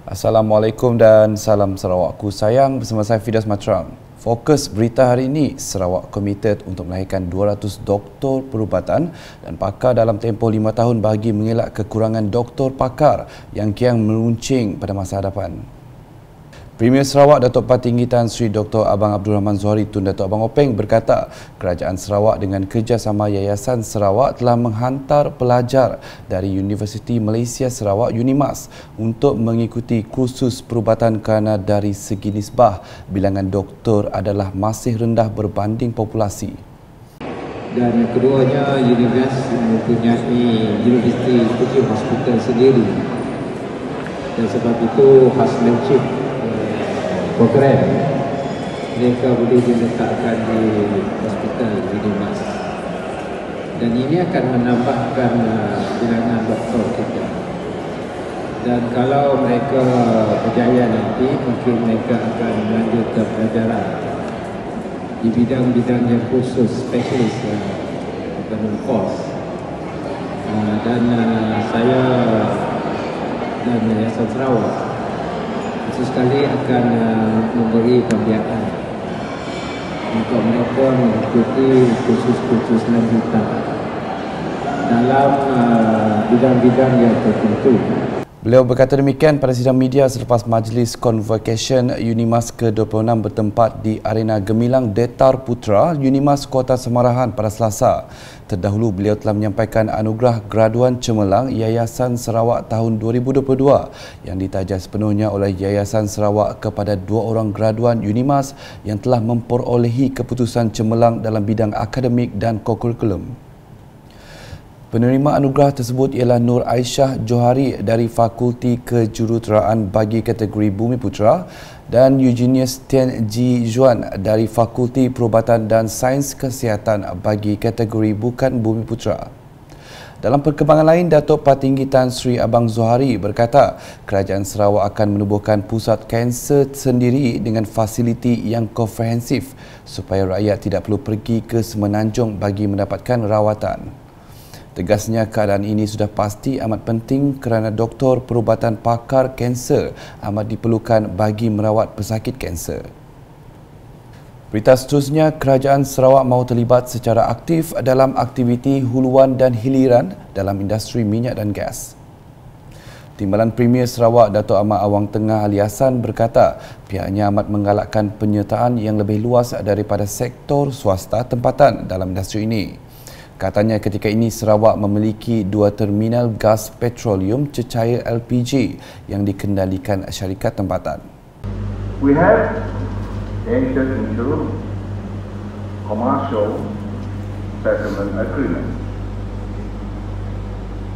Assalamualaikum dan salam Sarawakku sayang, bersama saya Fidas Matrang. Fokus berita hari ini, Sarawak komited untuk melahirkan 200 doktor perubatan dan pakar dalam tempoh 5 tahun bagi mengelak kekurangan doktor pakar yang kian meruncing pada masa hadapan. Premier Sarawak Datuk Patinggi Tan Sri Dr. Abang Abdul Rahman Zohari Tun Datuk Abang Openg berkata, Kerajaan Sarawak dengan kerjasama Yayasan Sarawak telah menghantar pelajar dari Universiti Malaysia Sarawak UNIMAS untuk mengikuti kursus perubatan kerana dari segi nisbah bilangan doktor adalah masih rendah berbanding populasi. Dan keduanya UNIMAS mempunyai University Teaching Hospital sendiri, dan sebab itu housemanship program mereka boleh diletakkan di hospital UNIMAS, dan ini akan menambahkan bilangan doktor kita. Dan kalau mereka berjaya nanti, mungkin mereka akan melanjutkan pelajaran di bidang-bidang yang khusus, spesialis bukan course. Dan saya dan Yayasan Sarawak sekali akan memberi pembiayaan untuk mereka mengikuti kursus-kursus lanjutan dalam bidang-bidang yang tertentu. Beliau berkata demikian pada sidang media selepas Majlis Convocation UNIMAS ke-26 bertempat di Arena Gemilang Detar Putra, UNIMAS Kota Semarahan pada Selasa. Terdahulu beliau telah menyampaikan anugerah graduan cemerlang Yayasan Sarawak tahun 2022 yang ditaja sepenuhnya oleh Yayasan Sarawak kepada 2 orang graduan UNIMAS yang telah memperolehi keputusan cemerlang dalam bidang akademik dan kokurikulum. Penerima anugerah tersebut ialah Nur Aisyah Johari dari Fakulti Kejuruteraan bagi kategori Bumi Putera dan Eugenius Tian Ji Juan dari Fakulti Perubatan dan Sains Kesihatan bagi kategori Bukan Bumi Putera. Dalam perkembangan lain, Datuk Patinggi Tan Sri Abang Zohari berkata, Kerajaan Sarawak akan menubuhkan pusat kanser sendiri dengan fasiliti yang komprehensif supaya rakyat tidak perlu pergi ke Semenanjung bagi mendapatkan rawatan. Tegasnya, keadaan ini sudah pasti amat penting kerana doktor perubatan pakar kanser amat diperlukan bagi merawat pesakit kanser. Berita seterusnya, Kerajaan Sarawak mahu terlibat secara aktif dalam aktiviti huluan dan hiliran dalam industri minyak dan gas. Timbalan Premier Sarawak Datuk Ahmad Awang Tengah Ali Hassan berkata, pihaknya amat menggalakkan penyertaan yang lebih luas daripada sektor swasta tempatan dalam industri ini. Katanya ketika ini Sarawak memiliki 2 terminal gas petroleum cecair LPG yang dikendalikan syarikat tempatan. We have entered into commercial settlement agreement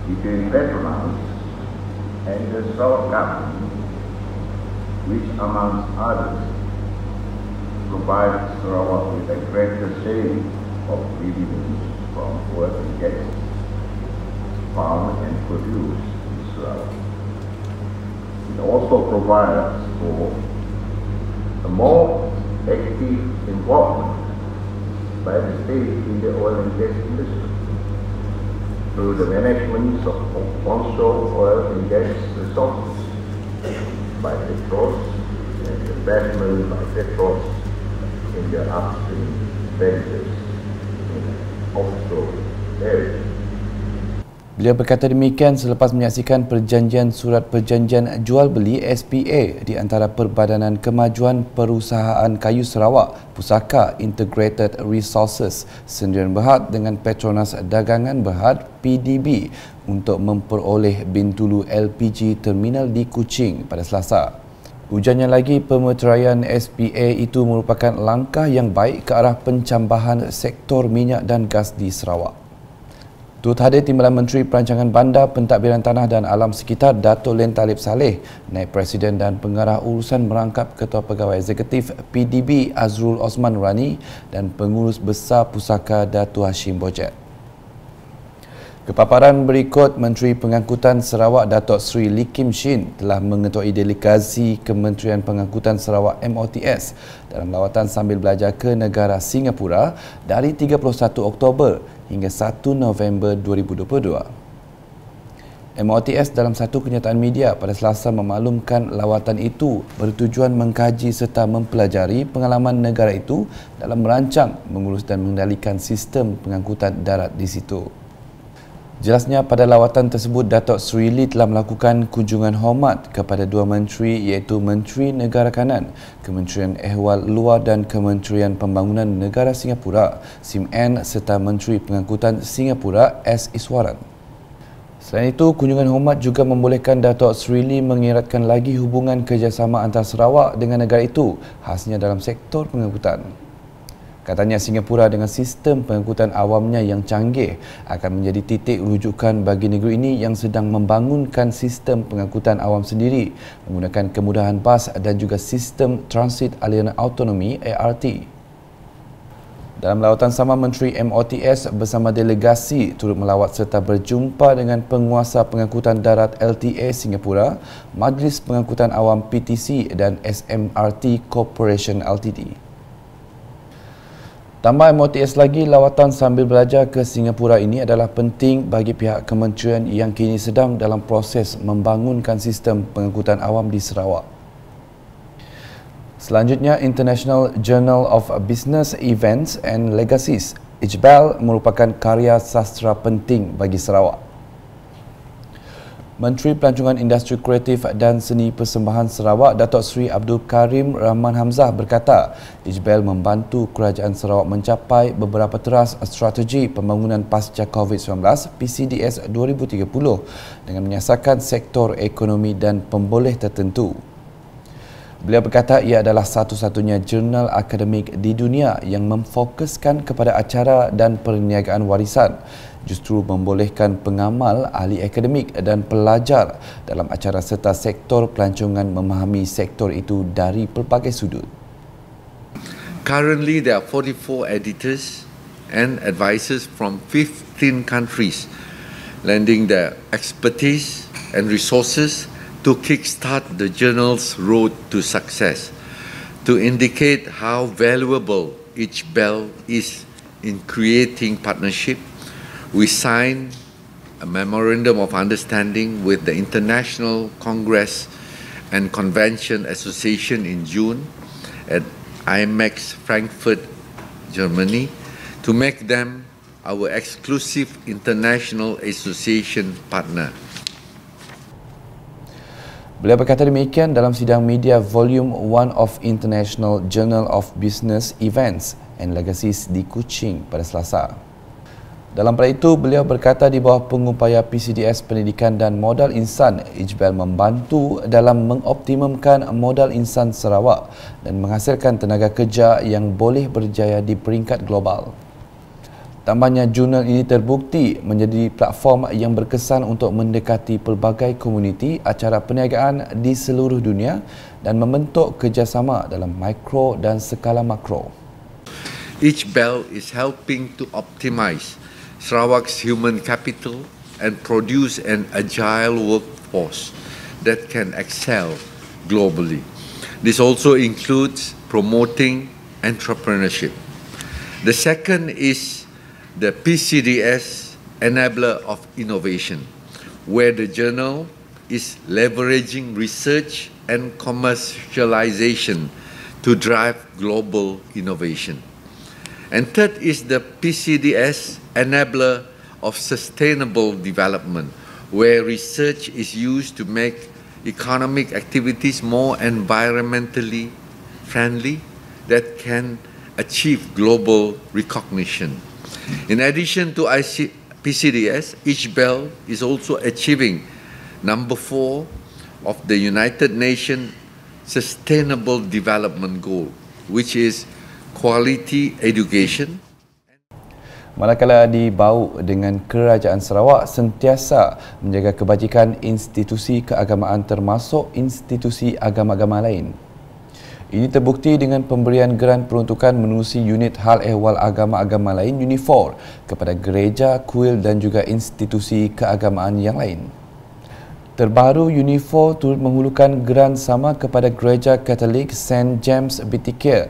between Petronas and the Sarawak government, which amongst others provides Sarawak with a greater share of dividends from oil and gas found and produced in Sarawak. It also provides for a more active involvement by the state in the oil and gas industry through the management of onshore oil and gas resources by Petros and investment by Petros in their upstream ventures. Beliau berkata demikian selepas menyaksikan perjanjian surat perjanjian jual beli SPA di antara Perbadanan Kemajuan Perusahaan Kayu Sarawak Pusaka Integrated Resources Sdn Bhd dengan Petronas Dagangan Berhad PDB untuk memperoleh Bintulu LPG Terminal di Kuching pada Selasa. Ujarnya lagi, pemeteraian SPA itu merupakan langkah yang baik ke arah pencambahan sektor minyak dan gas di Sarawak. Turut hadir Timbalan Menteri Perancangan Bandar, Pentadbiran Tanah dan Alam Sekitar Dato' Len Talib Saleh, Naib Presiden dan Pengarah Urusan Merangkap Ketua Pegawai Eksekutif PDB Azrul Osman Nurani dan Pengurus Besar Pusaka Dato' Hashim Bojet. Kepaparan berikut, Menteri Pengangkutan Sarawak Datuk Seri Lee Kim Shin telah mengetuai delegasi Kementerian Pengangkutan Sarawak MOTS dalam lawatan sambil belajar ke negara Singapura dari 31 Oktober hingga 1 November 2022. MOTS dalam satu kenyataan media pada Selasa memaklumkan lawatan itu bertujuan mengkaji serta mempelajari pengalaman negara itu dalam merancang, mengurus dan mengendalikan sistem pengangkutan darat di situ. Jelasnya pada lawatan tersebut, Datuk Seri Lee telah melakukan kunjungan hormat kepada dua menteri iaitu Menteri Negara Kanan, Kementerian Ehwal Luar dan Kementerian Pembangunan Negara Singapura, SIM Ann serta Menteri Pengangkutan Singapura, S. Iswaran. Selain itu, kunjungan hormat juga membolehkan Datuk Seri Lee mengeratkan lagi hubungan kerjasama antara Sarawak dengan negara itu, khasnya dalam sektor pengangkutan. Katanya Singapura dengan sistem pengangkutan awamnya yang canggih akan menjadi titik rujukan bagi negeri ini yang sedang membangunkan sistem pengangkutan awam sendiri menggunakan kemudahan bas dan juga sistem transit aliran autonomi ART. Dalam lawatan sama, Menteri MOTS bersama delegasi turut melawat serta berjumpa dengan penguasa pengangkutan darat LTA Singapura, Majlis Pengangkutan Awam PTC dan SMRT Corporation Ltd. Tambah MOTS lagi, lawatan sambil belajar ke Singapura ini adalah penting bagi pihak kementerian yang kini sedang dalam proses membangunkan sistem pengangkutan awam di Sarawak. Selanjutnya, International Journal of Business Events and Legacies, IJBEL, merupakan karya sastra penting bagi Sarawak. Menteri Pelancongan Industri Kreatif dan Seni Persembahan Sarawak, Datuk Seri Abdul Karim Rahman Hamzah berkata, IJBEL membantu Kerajaan Sarawak mencapai beberapa teras strategi pembangunan pasca COVID-19 PCDS 2030 dengan menyasarkan sektor ekonomi dan pemboleh tertentu. Beliau berkata ia adalah satu-satunya jurnal akademik di dunia yang memfokuskan kepada acara dan perniagaan warisan, justru membolehkan pengamal, ahli akademik dan pelajar dalam acara serta sektor pelancongan memahami sektor itu dari pelbagai sudut. Currently, there are 44 editors and advisors from 15 countries lending their expertise and resources to kickstart the journal's road to success, to indicate how valuable IJBEL is in creating partnership. We signed a Memorandum of Understanding with the International Congress and Convention Association in June at IMEX Frankfurt, Germany, to make them our exclusive international association partner. Beliau berkata demikian dalam sidang media Volume 1 of International Journal of Business Events and Legacies di Kuching pada Selasa. Dalam pada itu, beliau berkata di bawah pengupaya PCDS Pendidikan dan Modal Insan, IJBEL membantu dalam mengoptimumkan modal insan Sarawak dan menghasilkan tenaga kerja yang boleh berjaya di peringkat global. Tambahnya, jurnal ini terbukti menjadi platform yang berkesan untuk mendekati pelbagai komuniti acara perniagaan di seluruh dunia dan membentuk kerjasama dalam mikro dan skala makro. IJBEL is helping to optimize Sarawak's human capital and produce an agile workforce that can excel globally. This also includes promoting entrepreneurship. The second is the PCDS Enabler of Innovation, where the journal is leveraging research and commercialization to drive global innovation. And third is the PCDS Enabler of Sustainable Development, where research is used to make economic activities more environmentally friendly that can achieve global recognition. In addition to PCDS, IJBEL is also achieving number 4 of the United Nations Sustainable Development Goal, which is quality education. Manakala dibau dengan Kerajaan Sarawak sentiasa menjaga kebajikan institusi keagamaan termasuk institusi agama-agama lain. Ini terbukti dengan pemberian geran peruntukan menerusi unit hal ehwal agama-agama lain UNIFOR kepada gereja, kuil dan juga institusi keagamaan yang lain. Terbaru, UNIFOR turut menghulurkan geran sama kepada Gereja Katolik St. James Bittiker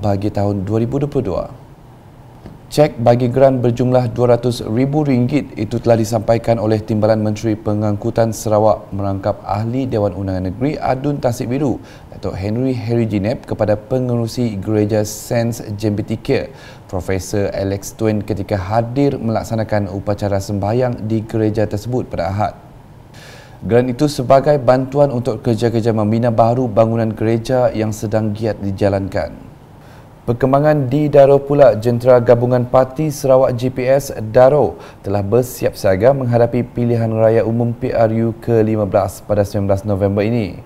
bagi tahun 2022. Cek bagi geran berjumlah RM200,000 itu telah disampaikan oleh Timbalan Menteri Pengangkutan Sarawak merangkap Ahli Dewan Undangan Negeri Adun Tasik Biru, Datuk Henry Ginep kepada pengerusi Gereja Saint Jean-Baptiste, Profesor Alex Twain ketika hadir melaksanakan upacara sembahyang di gereja tersebut pada Ahad. Geran itu sebagai bantuan untuk kerja-kerja membina baharu bangunan gereja yang sedang giat dijalankan. Perkembangan di Daro pula, Jentera Gabungan Parti Sarawak GPS Daro telah bersiap siaga menghadapi pilihan raya umum PRU ke-15 pada 19 November ini.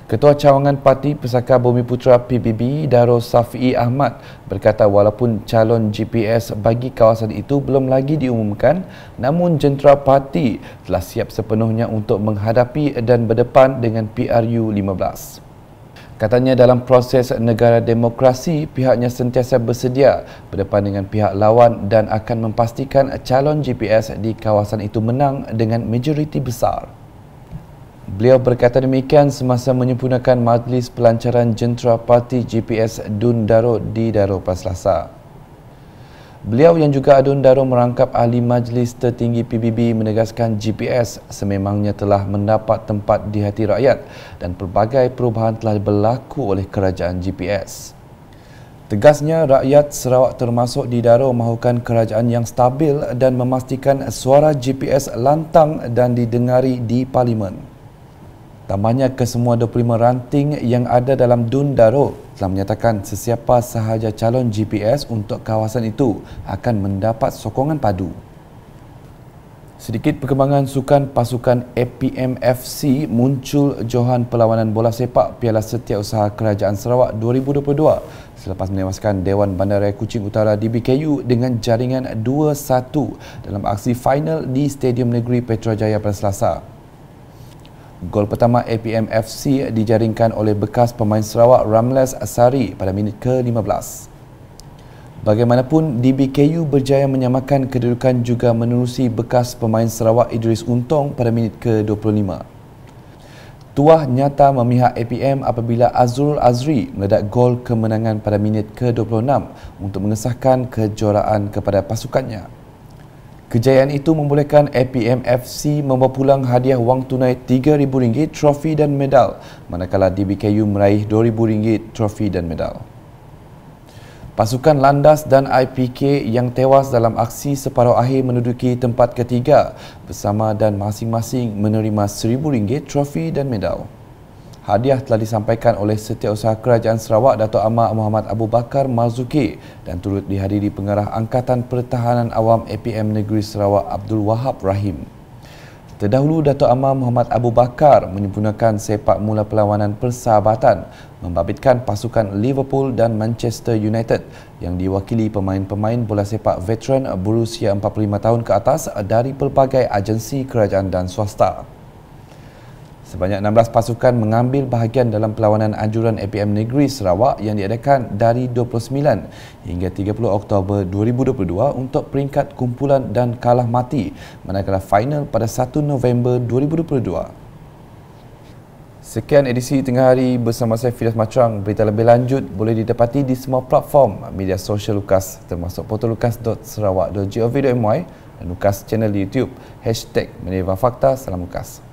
Ketua Cawangan Parti Pesaka Bumiputera PBB Daro Safi Ahmad berkata walaupun calon GPS bagi kawasan itu belum lagi diumumkan, namun jentera parti telah siap sepenuhnya untuk menghadapi dan berdepan dengan PRU 15. Katanya dalam proses negara demokrasi, pihaknya sentiasa bersedia berdepan dengan pihak lawan dan akan memastikan calon GPS di kawasan itu menang dengan majoriti besar. Beliau berkata demikian semasa menyempurnakan majlis pelancaran jentera parti GPS Dun Daro di Daro pada Selasa. Beliau yang juga Adun Daro merangkap ahli majlis tertinggi PBB menegaskan GPS sememangnya telah mendapat tempat di hati rakyat dan pelbagai perubahan telah berlaku oleh kerajaan GPS. Tegasnya, rakyat Sarawak termasuk di Daro mahukan kerajaan yang stabil dan memastikan suara GPS lantang dan didengari di Parlimen. Tambahnya, kesemua 25 ranting yang ada dalam Dun Daro telah menyatakan sesiapa sahaja calon GPS untuk kawasan itu akan mendapat sokongan padu. Sedikit perkembangan sukan pasukan APM FC muncul johan perlawanan bola sepak Piala Setiausaha Kerajaan Sarawak 2022 selepas menewaskan Dewan Bandaraya Kuching Utara DBKU dengan jaringan 2-1 dalam aksi final di Stadium Negeri Petrajaya pada Selasa. Gol pertama APM FC dijaringkan oleh bekas pemain Sarawak Ramles Asari pada minit ke-15. Bagaimanapun, DBKU berjaya menyamakan kedudukan juga menerusi bekas pemain Sarawak Idris Untong pada minit ke-25. Tuah nyata memihak APM apabila Azrul Azri meledak gol kemenangan pada minit ke-26 untuk mengesahkan kejuaraan kepada pasukannya. Kejayaan itu membolehkan APM FC membawa pulang hadiah wang tunai RM3,000 trofi dan medal, manakala DBKU meraih RM2,000 trofi dan medal. Pasukan Landas dan IPK yang tewas dalam aksi separuh akhir menduduki tempat ketiga bersama dan masing-masing menerima RM1,000 trofi dan medal. Hadiah telah disampaikan oleh Setiausaha Kerajaan Sarawak Datuk Amar Muhammad Abu Bakar Marzuki dan turut dihadiri Pengarah Angkatan Pertahanan Awam APM Negeri Sarawak Abdul Wahab Rahim. Terdahulu, Datuk Amar Muhammad Abu Bakar menyempurnakan sepak mula perlawanan persahabatan membabitkan pasukan Liverpool dan Manchester United yang diwakili pemain-pemain bola sepak veteran berusia 45 tahun ke atas dari pelbagai agensi kerajaan dan swasta. Sebanyak 16 pasukan mengambil bahagian dalam perlawanan anjuran APM Negeri Sarawak yang diadakan dari 29 hingga 30 Oktober 2022 untuk peringkat kumpulan dan kalah mati, manakala final pada 1 November 2022. Sekian edisi Tengah Hari bersama saya Firas Macrang. Berita lebih lanjut boleh didapati di semua platform media sosial Lukas termasuk portal lukas.sarawak.gov.my dan Lukas channel di YouTube #Meneva Fakta. Salam Lukas.